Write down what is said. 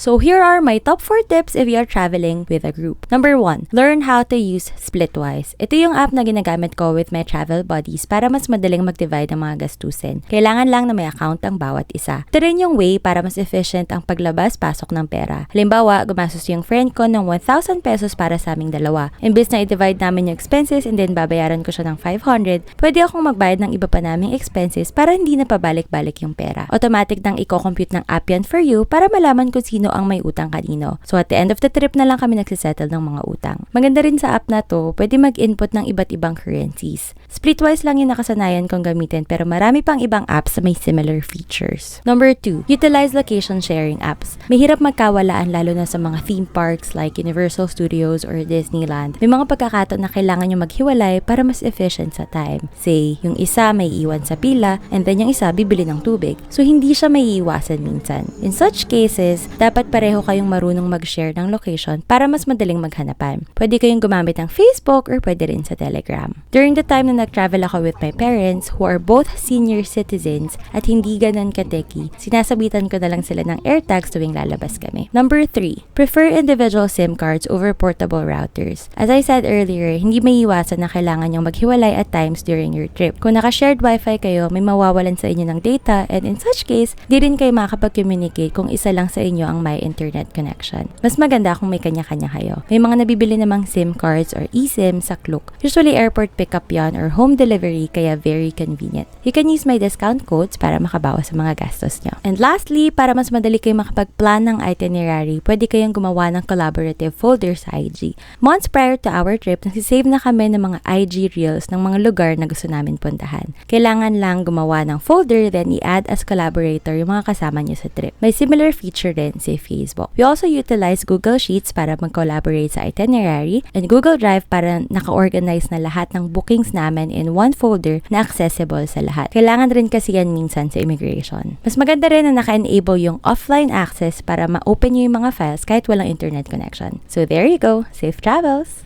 So here are my top 4 tips if you're traveling with a group. Number 1, learn how to use Splitwise. Ito yung app na ginagamit ko with my travel buddies para mas madaling mag-divide ang mga gastusin. Kailangan lang na may account ang bawat isa. Ito rin yung way para mas efficient ang paglabas-pasok ng pera. Halimbawa, gumastos yung friend ko ng 1,000 pesos para sa aming dalawa. Imbes na i-divide namin yung expenses and then babayaran ko siya ng 500, pwede akong magbayad ng iba pa naming expenses para hindi na pabalik-balik yung pera. Automatic nang i-compute ng app yan for you para malaman kung sino ang may utang kanino. So at the end of the trip na lang kami nagsisettle ng mga utang. Maganda rin sa app na to, pwede mag-input ng iba't ibang currencies. Splitwise lang yung nakasanayan kong gamitin pero marami pang ibang apps na may similar features. Number 2, utilize location sharing apps. Mahirap magkawalaan lalo na sa mga theme parks like Universal Studios or Disneyland. May mga pagkakataon na kailangan nyo maghiwalay para mas efficient sa time. Say, yung isa may iwan sa pila and then yung isa bibili ng tubig. So hindi siya may iwasan minsan. In such cases, dapat pareho kayong marunong mag-share ng location para mas madaling maghanapan. Pwede kayong gumamit ng Facebook or pwede rin sa Telegram. During the time na nag-travel ako with my parents who are both senior citizens at hindi ganun ka-techy, sinasabitan ko na lang sila ng AirTags tuwing lalabas kami. Number 3, prefer individual SIM cards over portable routers. As I said earlier, hindi may iwasan na kailangan nyong maghiwalay at times during your trip. Kung naka-shared wifi kayo, may mawawalan sa inyo ng data and in such case, di rin kayo makakapag-communicate kung isa lang sa inyo ang may internet connection. Mas maganda kung may kanya-kanya kayo. May mga nabibili namang SIM cards or eSIM sa Klook. Usually airport pickup yan or home delivery kaya very convenient. You can use my discount codes para makabawas sa mga gastos nyo. And lastly, para mas madali kayo makapag-plan ng itinerary, pwede kayong gumawa ng collaborative folder sa IG. Months prior to our trip, nagsisave na kami ng mga IG reels ng mga lugar na gusto namin puntahan. Kailangan lang gumawa ng folder then i-add as collaborator yung mga kasama nyo sa trip. May similar feature din sa Facebook. We also utilize Google Sheets para mag-collaborate sa itinerary and Google Drive para naka-organize na lahat ng bookings namin in one folder na accessible sa lahat. Kailangan rin kasi yan minsan sa immigration. Mas maganda rin na naka-enable yung offline access para ma-open nyo yung mga files kahit walang internet connection. So there you go. Safe travels!